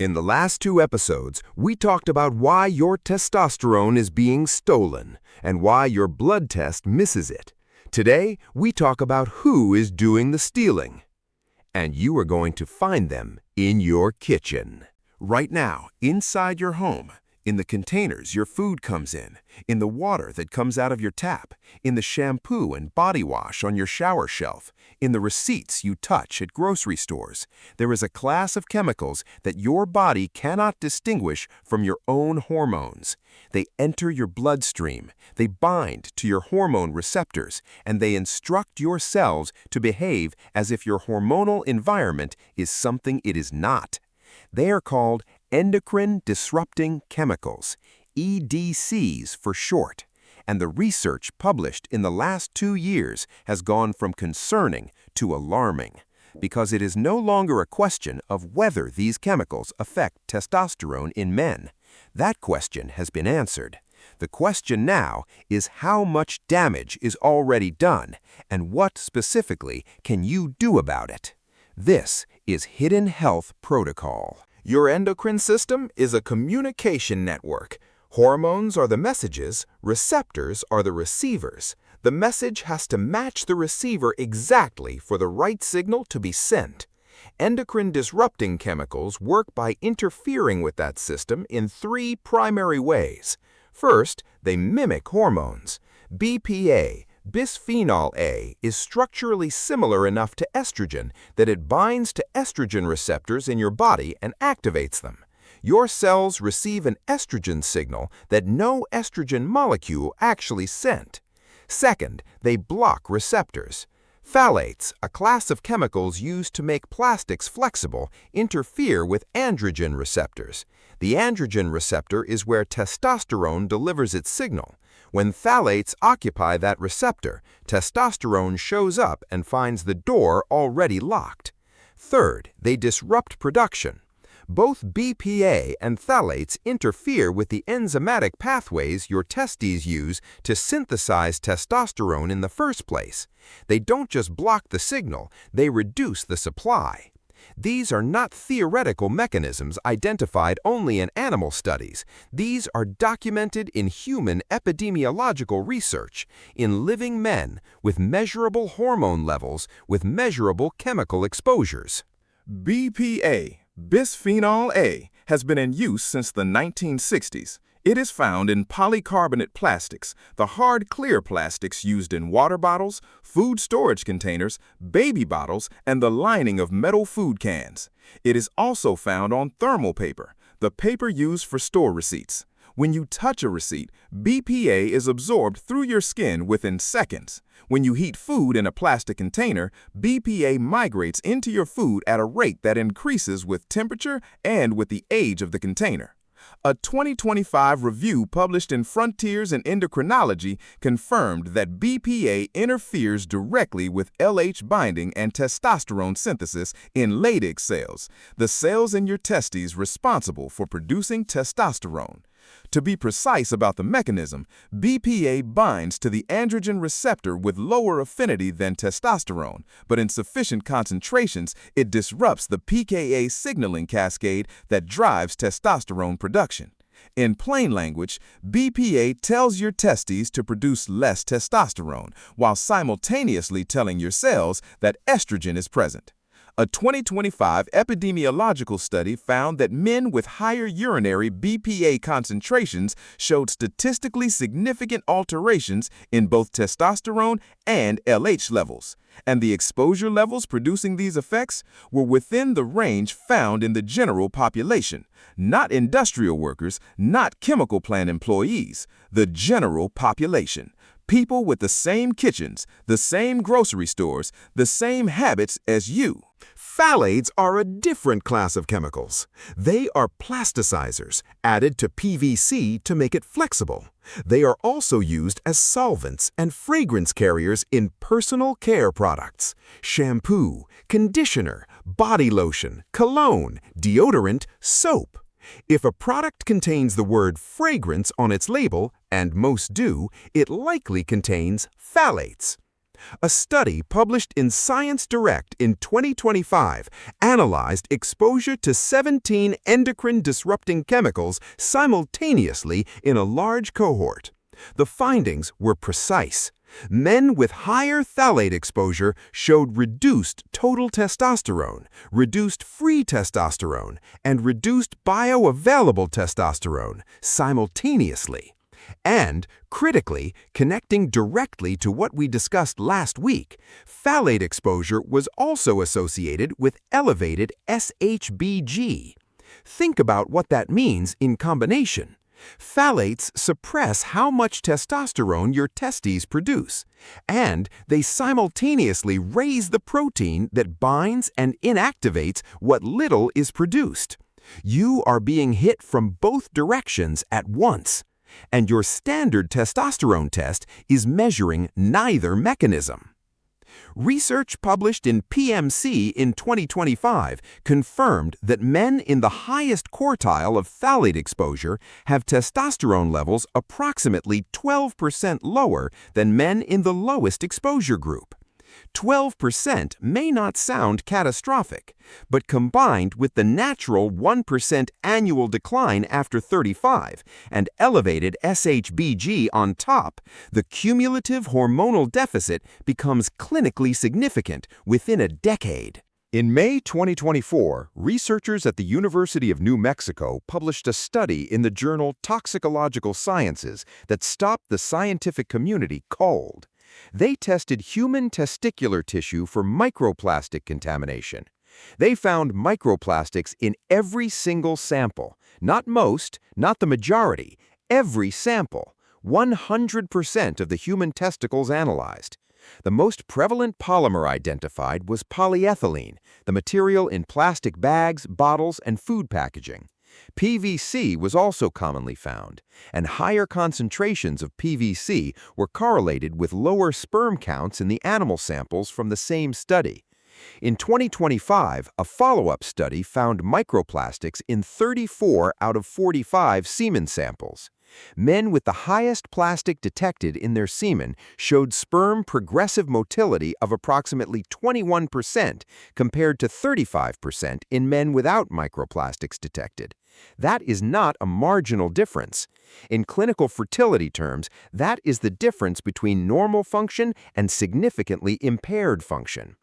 In the last 2 episodes, we talked about why your testosterone is being stolen and why your blood test misses it. Today, we talk about who is doing the stealing. And you are going to find them in your kitchen. Right now, inside your home, in the containers your food comes in the water that comes out of your tap, in the shampoo and body wash on your shower shelf, in the receipts you touch at grocery stores, there is a class of chemicals that your body cannot distinguish from your own hormones. They enter your bloodstream, they bind to your hormone receptors, and they instruct your cells to behave as if your hormonal environment is something it is not. They are called endocrine-disrupting chemicals, EDCs for short, and the research published in the last 2 years has gone from concerning to alarming, because it is no longer a question of whether these chemicals affect testosterone in men. That question has been answered. The question now is how much damage is already done, and what specifically can you do about it? This is Hidden Health Protocol. Your endocrine system is a communication network. Hormones are the messages, receptors are the receivers. The message has to match the receiver exactly for the right signal to be sent. Endocrine-disrupting chemicals work by interfering with that system in 3 primary ways. First, they mimic hormones. BPA, bisphenol A, is structurally similar enough to estrogen that it binds to estrogen receptors in your body and activates them. Your cells receive an estrogen signal that no estrogen molecule actually sent. Second, they block receptors. Phthalates, a class of chemicals used to make plastics flexible, interfere with androgen receptors. The androgen receptor is where testosterone delivers its signal. When phthalates occupy that receptor, testosterone shows up and finds the door already locked. Third, they disrupt production. Both BPA and phthalates interfere with the enzymatic pathways your testes use to synthesize testosterone in the first place. They don't just block the signal, they reduce the supply. These are not theoretical mechanisms identified only in animal studies. These are documented in human epidemiological research, in living men with measurable hormone levels with measurable chemical exposures. BPA, bisphenol A, has been in use since the 1960s. It is found in polycarbonate plastics, the hard clear plastics used in water bottles, food storage containers, baby bottles, and the lining of metal food cans. It is also found on thermal paper, the paper used for store receipts. When you touch a receipt, BPA is absorbed through your skin within seconds. When you heat food in a plastic container, BPA migrates into your food at a rate that increases with temperature and with the age of the container. A 2025 review published in Frontiers in Endocrinology confirmed that BPA interferes directly with LH binding and testosterone synthesis in Leydig cells, the cells in your testes responsible for producing testosterone. To be precise about the mechanism, BPA binds to the androgen receptor with lower affinity than testosterone, but in sufficient concentrations, it disrupts the pKa signaling cascade that drives testosterone production. In plain language, BPA tells your testes to produce less testosterone, while simultaneously telling your cells that estrogen is present. A 2025 epidemiological study found that men with higher urinary BPA concentrations showed statistically significant alterations in both testosterone and LH levels, and the exposure levels producing these effects were within the range found in the general population, not industrial workers, not chemical plant employees, the general population. People with the same kitchens, the same grocery stores, the same habits as you. Phthalates are a different class of chemicals. They are plasticizers added to PVC to make it flexible. They are also used as solvents and fragrance carriers in personal care products, shampoo, conditioner, body lotion, cologne, deodorant, soap. If a product contains the word fragrance on its label, and most do, it likely contains phthalates. A study published in Science Direct in 2025 analyzed exposure to 17 endocrine-disrupting chemicals simultaneously in a large cohort. The findings were precise. Men with higher phthalate exposure showed reduced total testosterone, reduced free testosterone, and reduced bioavailable testosterone simultaneously. And, critically, connecting directly to what we discussed last week, phthalate exposure was also associated with elevated SHBG. Think about what that means in combination. Phthalates suppress how much testosterone your testes produce, and they simultaneously raise the protein that binds and inactivates what little is produced. You are being hit from both directions at once, and your standard testosterone test is measuring neither mechanism. Research published in PMC in 2025 confirmed that men in the highest quartile of phthalate exposure have testosterone levels approximately 12% lower than men in the lowest exposure group. 12% may not sound catastrophic, but combined with the natural 1% annual decline after 35 and elevated SHBG on top, the cumulative hormonal deficit becomes clinically significant within a decade. In May 2024, researchers at the University of New Mexico published a study in the journal Toxicological Sciences that stopped the scientific community cold. They tested human testicular tissue for microplastic contamination. They found microplastics in every single sample. Not most, not the majority, every sample. 100% of the human testicles analyzed. The most prevalent polymer identified was polyethylene, the material in plastic bags, bottles, and food packaging. PVC was also commonly found, and higher concentrations of PVC were correlated with lower sperm counts in the animal samples from the same study. In 2025, a follow-up study found microplastics in 34 out of 45 semen samples. Men with the highest plastic detected in their semen showed sperm progressive motility of approximately 21% compared to 35% in men without microplastics detected. That is not a marginal difference. In clinical fertility terms, that is the difference between normal function and significantly impaired function.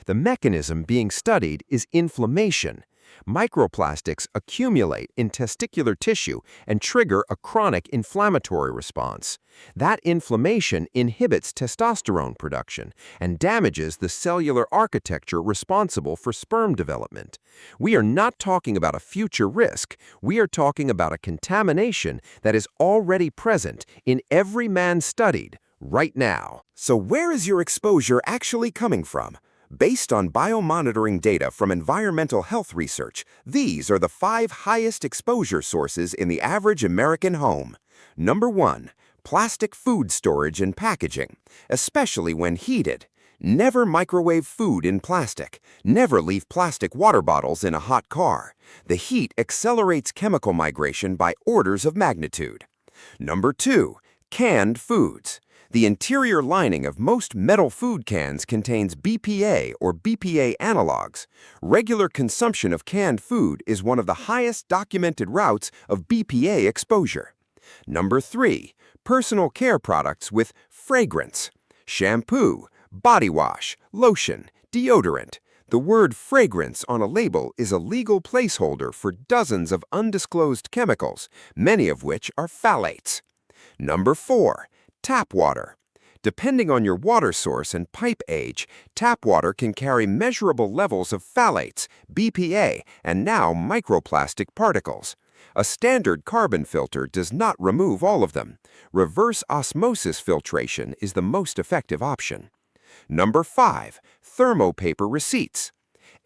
The mechanism being studied is inflammation. Microplastics accumulate in testicular tissue and trigger a chronic inflammatory response. That inflammation inhibits testosterone production and damages the cellular architecture responsible for sperm development. We are not talking about a future risk. We are talking about a contamination that is already present in every man studied right now. So where is your exposure actually coming from? Based on biomonitoring data from environmental health research, these are the 5 highest exposure sources in the average American home. Number 1. Plastic food storage and packaging, especially when heated. Never microwave food in plastic. Never leave plastic water bottles in a hot car. The heat accelerates chemical migration by orders of magnitude. Number 2. Canned foods. The interior lining of most metal food cans contains BPA or BPA analogs. Regular consumption of canned food is one of the highest documented routes of BPA exposure. Number 3. Personal care products with fragrance. Shampoo, body wash, lotion, deodorant. The word fragrance on a label is a legal placeholder for dozens of undisclosed chemicals, many of which are phthalates. Number 4. Tap water. Depending on your water source and pipe age, tap water can carry measurable levels of phthalates, BPA, and now microplastic particles. A standard carbon filter does not remove all of them. Reverse osmosis filtration is the most effective option. Number 5. Thermopaper receipts.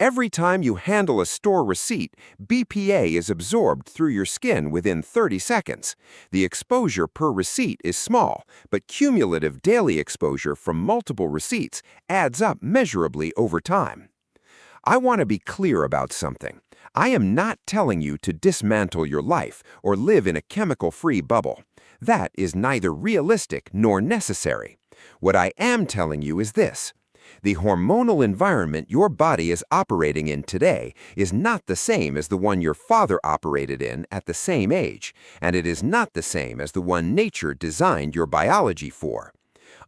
Every time you handle a store receipt, BPA is absorbed through your skin within 30 seconds. The exposure per receipt is small, but cumulative daily exposure from multiple receipts adds up measurably over time. I want to be clear about something. I am not telling you to dismantle your life or live in a chemical-free bubble. That is neither realistic nor necessary. What I am telling you is this. The hormonal environment your body is operating in today is not the same as the one your father operated in at the same age, and it is not the same as the one nature designed your biology for.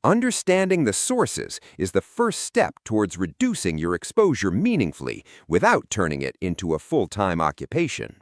Understanding the sources is the first step towards reducing your exposure meaningfully without turning it into a full-time occupation.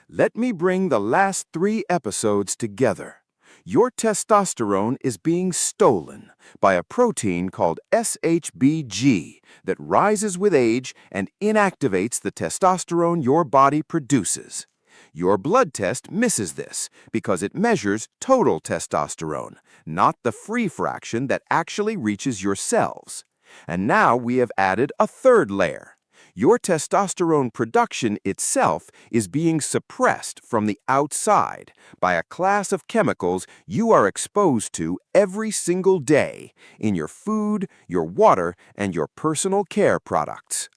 Let me bring the last 3 episodes together. Your testosterone is being stolen by a protein called SHBG that rises with age and inactivates the testosterone your body produces. Your blood test misses this because it measures total testosterone, not the free fraction that actually reaches your cells. And now we have added a third layer. Your testosterone production itself is being suppressed from the outside by a class of chemicals you are exposed to every single day in your food, your water, and your personal care products.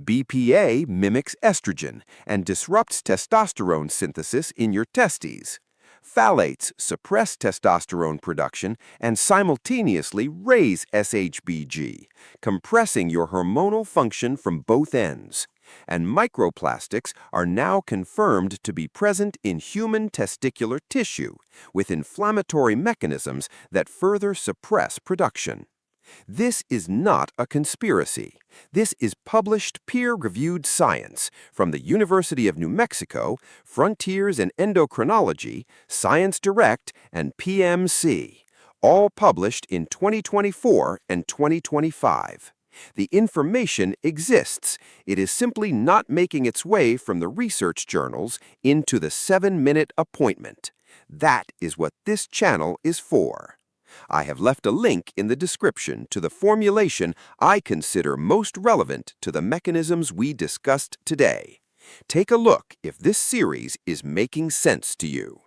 BPA mimics estrogen and disrupts testosterone synthesis in your testes. Phthalates suppress testosterone production and simultaneously raise SHBG, compressing your hormonal function from both ends. And microplastics are now confirmed to be present in human testicular tissue, with inflammatory mechanisms that further suppress production. This is not a conspiracy. This is published peer-reviewed science from the University of New Mexico, Frontiers in Endocrinology, Science Direct, and PMC, all published in 2024 and 2025. The information exists. It is simply not making its way from the research journals into the 7-minute appointment. That is what this channel is for. I have left a link in the description to the formulation I consider most relevant to the mechanisms we discussed today. Take a look if this series is making sense to you.